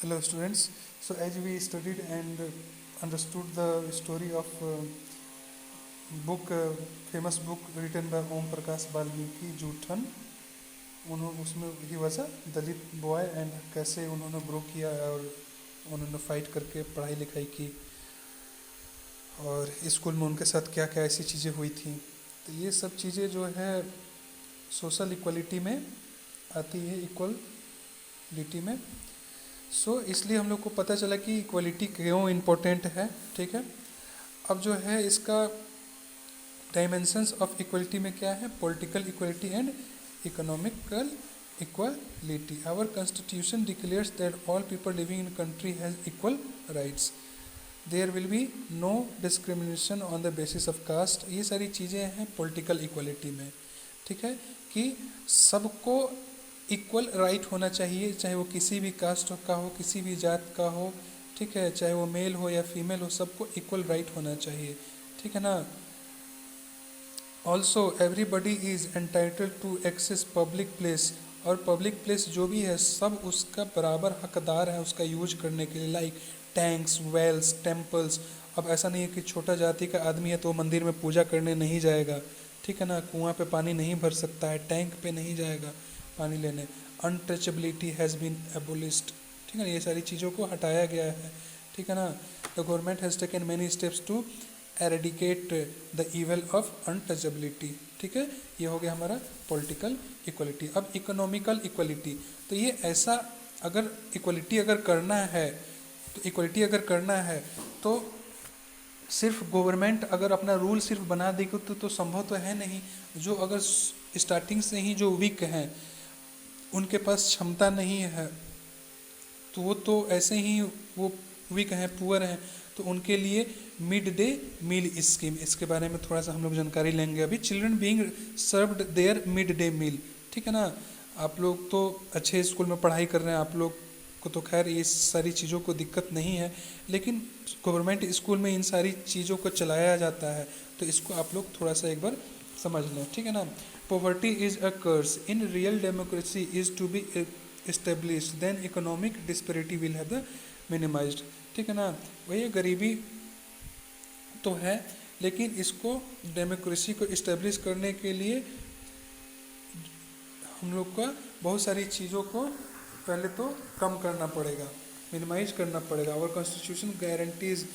Hello, students. So, as we studied and understood the story of book, famous book written by Om Prakash Balmiki, जूठन, उन्होंने उसमें he was a Dalit boy and कैसे उन्होंने grow किया और उन्होंने fight करके पढ़ाई लिखाई की और स्कूल में उनके साथ क्या क्या ऐसी चीज़ें हुई थी। तो ये सब चीज़ें जो है सोशल इक्वलिटी में आती है, इक्वलिटी में। इसलिए हम लोग को पता चला कि इक्वलिटी क्यों इम्पोर्टेंट है। ठीक है, अब जो है इसका डायमेंशंस ऑफ इक्वलिटी में क्या है, political equality and economical equality. Our constitution declares that all people living in country has equal rights, there will be no discrimination on the basis of caste. ये सारी चीज़ें हैं पॉलिटिकल इक्वलिटी में। ठीक है, कि सबको इक्वल राइट होना चाहिए, चाहे वो किसी भी कास्ट का हो, किसी भी जात का हो। ठीक है, चाहे वो मेल हो या फीमेल हो, सबको इक्वल राइट होना चाहिए। ठीक है ना। Also everybody is entitled to access public place, और पब्लिक प्लेस जो भी है सब उसका बराबर हकदार है उसका यूज करने के लिए, लाइक टैंक्स, वेल्स, टेम्पल्स। अब ऐसा नहीं है कि छोटा जाति का आदमी है तो वो मंदिर में पूजा करने नहीं जाएगा। ठीक है ना, कुआं पे पानी नहीं भर सकता है, टैंक पे नहीं जाएगा पानी लेने। Untouchability has been abolished. ठीक है ना, ये सारी चीज़ों को हटाया गया है। ठीक है ना। The government has taken many steps to eradicate the evil of untouchability. ठीक है, ये हो गया हमारा पॉलिटिकल इक्वलिटी। अब इकोनॉमिकल इक्वलिटी, तो ये ऐसा अगर इक्वलिटी अगर करना है तो सिर्फ गवर्नमेंट अगर अपना रूल सिर्फ बना देगी तो संभव तो है नहीं। जो अगर स्टार्टिंग से ही जो वीक हैं, उनके पास क्षमता नहीं है, तो वो तो ऐसे ही वो वीक हैं, पुअर हैं, तो उनके लिए मिड डे मील स्कीम, इसके बारे में थोड़ा सा हम लोग जानकारी लेंगे अभी। Children being served their mid day meal. ठीक है ना, आप लोग तो अच्छे स्कूल में पढ़ाई कर रहे हैं, आप लोग को तो खैर ये सारी चीज़ों को दिक्कत नहीं है, लेकिन गवर्नमेंट स्कूल में इन सारी चीज़ों को चलाया जाता है, तो इसको आप लोग थोड़ा सा एक बार समझ लें। ठीक है ना। Poverty is a curse. In real democracy is to be established. Then economic disparity will have the minimized. ठीक है ना, वही गरीबी तो है, लेकिन इसको डेमोक्रेसी को इस्टेब्लिश करने के लिए हम लोग का बहुत सारी चीज़ों को पहले तो कम करना पड़ेगा, मिनिमाइज करना पड़ेगा। Our constitution guarantees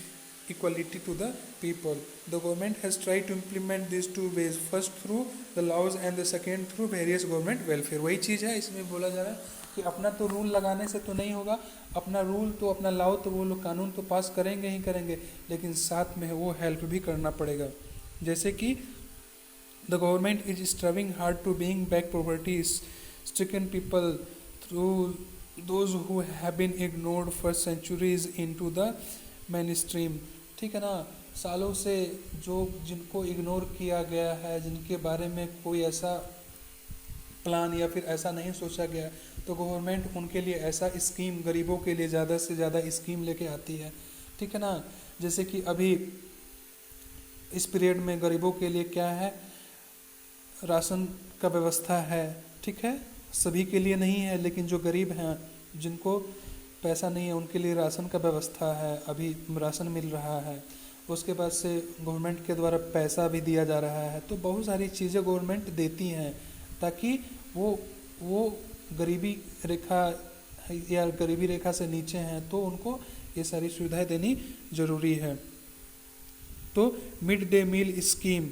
equality to the people. The government has tried to implement these two ways, first through the laws and the second through various government welfare. वही चीज़ है, इसमें बोला जा रहा है कि अपना तो रूल लगाने से तो नहीं होगा, अपना रूल तो अपना लाओ तो वो लोग कानून तो पास करेंगे ही करेंगे, लेकिन साथ में वो हेल्प भी करना पड़ेगा। जैसे कि the government is striving hard to bring back poverty stricken people through those who have been ignored for centuries into the mainstream. ठीक है ना, सालों से जो जिनको इग्नोर किया गया है, जिनके बारे में कोई ऐसा प्लान या फिर ऐसा नहीं सोचा गया, तो गवर्नमेंट उनके लिए ऐसा स्कीम, गरीबों के लिए ज़्यादा से ज़्यादा स्कीम लेके आती है। ठीक है ना, जैसे कि अभी इस पीरियड में गरीबों के लिए क्या है, राशन का व्यवस्था है। ठीक है, सभी के लिए नहीं है, लेकिन जो गरीब हैं, जिनको पैसा नहीं है, उनके लिए राशन का व्यवस्था है, अभी राशन मिल रहा है। उसके बाद से गवर्नमेंट के द्वारा पैसा भी दिया जा रहा है। तो बहुत सारी चीज़ें गवर्नमेंट देती हैं ताकि वो गरीबी रेखा या गरीबी रेखा से नीचे हैं, तो उनको ये सारी सुविधाएं देनी जरूरी है। तो mid day meal scheme,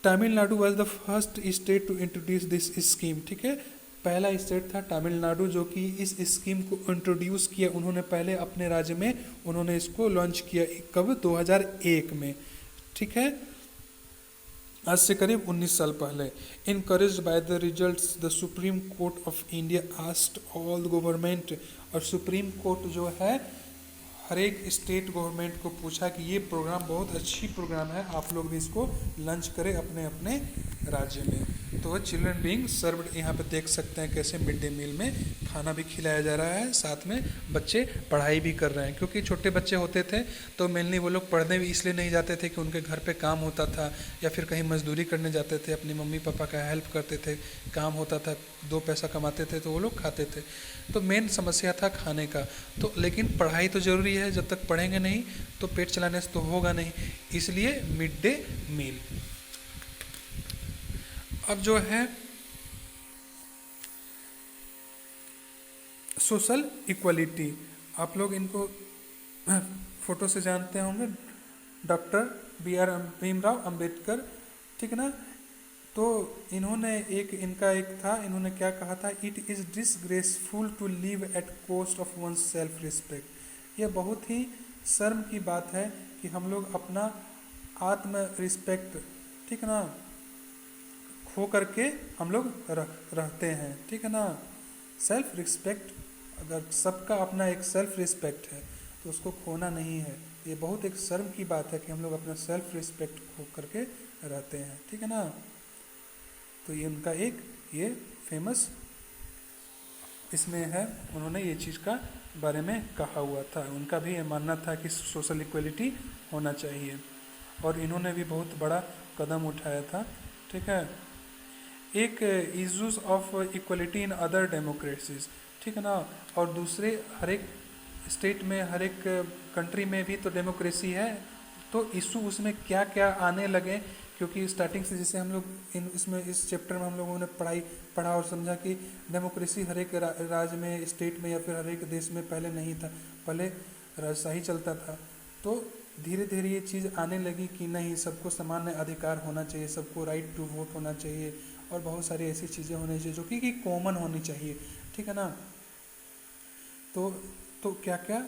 Tamil Nadu was the first state to introduce this scheme. ठीक है, पहला स्टेट था तमिलनाडु जो कि इस स्कीम को इंट्रोड्यूस किया। उन्होंने पहले अपने राज्य में उन्होंने इसको लॉन्च किया, कब, 2001 में। ठीक है, आज से करीब 19 साल पहले। Encouraged by the results, the supreme court of India asked all the government, और सुप्रीम कोर्ट जो है हर एक स्टेट गवर्नमेंट को पूछा कि ये प्रोग्राम बहुत अच्छी प्रोग्राम है, आप लोग भी इसको लॉन्च करें अपने अपने राज्य में। तो चिल्ड्रन बीइंग सर्व्ड, यहाँ पे देख सकते हैं कैसे मिड डे मील में खाना भी खिलाया जा रहा है, साथ में बच्चे पढ़ाई भी कर रहे हैं। क्योंकि छोटे बच्चे होते थे तो मेनली वो लोग पढ़ने भी इसलिए नहीं जाते थे कि उनके घर पे काम होता था या फिर कहीं मजदूरी करने जाते थे, अपनी मम्मी पापा का हेल्प करते थे, काम होता था, 2 पैसा कमाते थे तो वो लोग खाते थे। तो मेन समस्या था खाने का। तो लेकिन पढ़ाई तो ज़रूरी है, जब तक पढ़ेंगे नहीं तो पेट चलाने से तो होगा नहीं, इसलिए मिड डे मील। अब जो है सोशल इक्वलिटी, आप लोग इनको फोटो से जानते होंगे, डॉक्टर B.R. भीमराव अंबेडकर, ठीक है ना। तो इन्होंने इनका एक था, इन्होंने क्या कहा था, it is disgraceful to live at cost of one self respect. यह बहुत ही शर्म की बात है कि हम लोग अपना आत्म रिस्पेक्ट, ठीक है ना, खो करके हम लोग रहते हैं, ठीक है ना। सेल्फ रिस्पेक्ट, अगर सबका अपना एक सेल्फ रिस्पेक्ट है तो उसको खोना नहीं है। ये बहुत एक शर्म की बात है कि हम लोग अपना सेल्फ रिस्पेक्ट खो करके रहते हैं, ठीक है ना। तो ये उनका ये फेमस इसमें है, उन्होंने ये चीज़ का बारे में कहा हुआ था। उनका भी ये मानना था कि सोशल इक्वलिटी होना चाहिए और इन्होंने भी बहुत बड़ा कदम उठाया था, ठीक है। एक issues of equality in other democracies, ठीक है ना। और दूसरे हर एक स्टेट में, हर एक कंट्री में भी तो डेमोक्रेसी है, तो इशू उसमें क्या क्या आने लगे। क्योंकि स्टार्टिंग से जैसे हम लोग इस चैप्टर में हम लोगों ने पढ़ा और समझा कि डेमोक्रेसी हर एक राज्य में, स्टेट में या फिर हर एक देश में पहले नहीं था, पहले राजशाही चलता था। तो धीरे धीरे ये चीज़ आने लगी कि नहीं, सबको सामान्य अधिकार होना चाहिए, सबको राइट टू वोट होना चाहिए और बहुत सारी ऐसी चीज़ें होनी चाहिए जो कि कॉमन होनी चाहिए, ठीक है ना। तो क्या क्या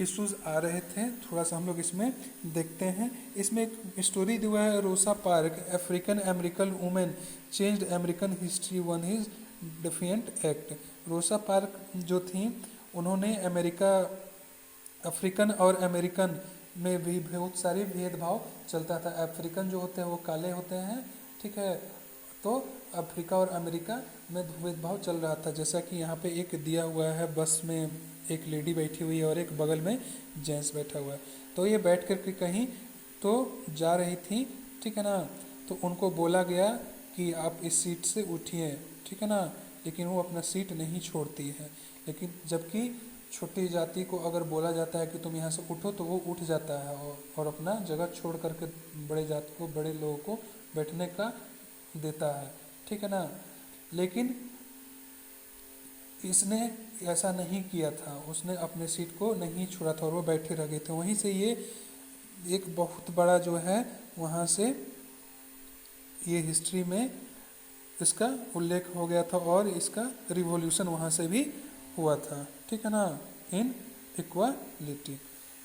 इश्यूज आ रहे थे, थोड़ा सा हम लोग इसमें देखते हैं। इसमें एक स्टोरी दिया है, Rosa Park, African American women changed American history one his defiant act. Rosa Park जो थी, उन्होंने अफ्रीकन और अमेरिकन में भी बहुत सारी भेदभाव चलता था। अफ्रीकन जो होते हैं वो काले होते हैं, ठीक है, तो अफ्रीका और अमेरिका में भेदभाव चल रहा था। जैसा कि यहाँ पे एक दिया हुआ है, बस में एक लेडी बैठी हुई है और एक बगल में जेंट्स बैठा हुआ है। तो ये बैठ कर के कहीं तो जा रही थी, ठीक है ना। तो उनको बोला गया कि आप इस सीट से उठिए, ठीक है ना, लेकिन वो अपना सीट नहीं छोड़ती है। लेकिन जबकि छोटी जाति को अगर बोला जाता है कि तुम यहाँ से उठो तो वो उठ जाता है और अपना जगह छोड़ करके बड़े जाति को, बड़े लोगों को बैठने का देता है, ठीक है ना। लेकिन इसने ऐसा नहीं किया था, उसने अपने सीट को नहीं छोड़ा था और वो बैठे रह गए थे। वहीं से ये एक बहुत बड़ा जो है, वहाँ से ये हिस्ट्री में इसका उल्लेख हो गया था और इसका रिवॉल्यूशन वहाँ से भी हुआ था, ठीक है ना, इन इक्वालिटी।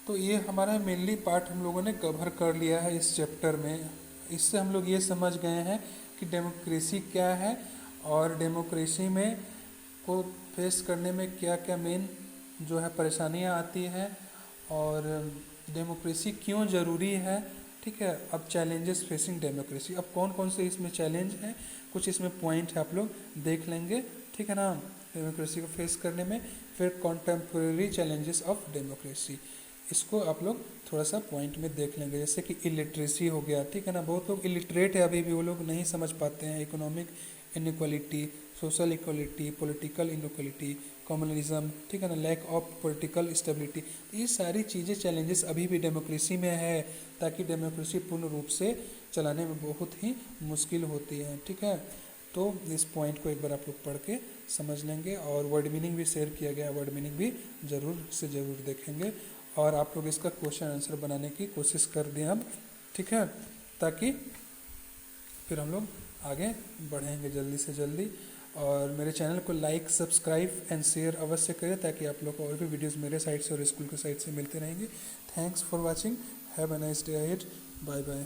तो ये हमारा मेनली पार्ट हम लोगों ने कवर कर लिया है इस चैप्टर में। इससे हम लोग ये समझ गए हैं कि डेमोक्रेसी क्या है और डेमोक्रेसी में को फेस करने में क्या क्या मेन जो है परेशानियां आती हैं और डेमोक्रेसी क्यों ज़रूरी है, ठीक है। अब चैलेंजेस फेसिंग डेमोक्रेसी, अब कौन कौन से इसमें चैलेंज हैं, कुछ इसमें पॉइंट है, आप लोग देख लेंगे, ठीक है ना, डेमोक्रेसी को फेस करने में। फिर कॉन्टेम्प्रेरी चैलेंजेस ऑफ डेमोक्रेसी, इसको आप लोग थोड़ा सा पॉइंट में देख लेंगे। जैसे कि इलिटरेसी हो गया, ठीक है ना, बहुत लोग इलिटरेट है अभी भी, वो लोग नहीं समझ पाते हैं। Economic inequality, social equality, political inequality, communalism, ठीक है ना, लैक ऑफ पॉलिटिकल स्टेबिलिटी, ये सारी चीज़ें चैलेंजेस अभी भी डेमोक्रेसी में है, ताकि डेमोक्रेसी पूर्ण रूप से चलाने में बहुत ही मुश्किल होती है, ठीक है। तो इस पॉइंट को एक बार आप लोग पढ़ के समझ लेंगे और वर्ड मीनिंग भी शेयर किया गया, वर्ड मीनिंग भी ज़रूर से ज़रूर देखेंगे और आप लोग इसका क्वेश्चन आंसर बनाने की कोशिश कर दें अब, ठीक है, ताकि फिर हम लोग आगे बढ़ेंगे जल्दी से जल्दी। और मेरे चैनल को लाइक, सब्सक्राइब एंड शेयर अवश्य करें ताकि आप लोग को और भी वीडियोस मेरे साइड से और स्कूल के साइड से मिलते रहेंगे। Thanks for watching, have a nice day ahead, bye bye.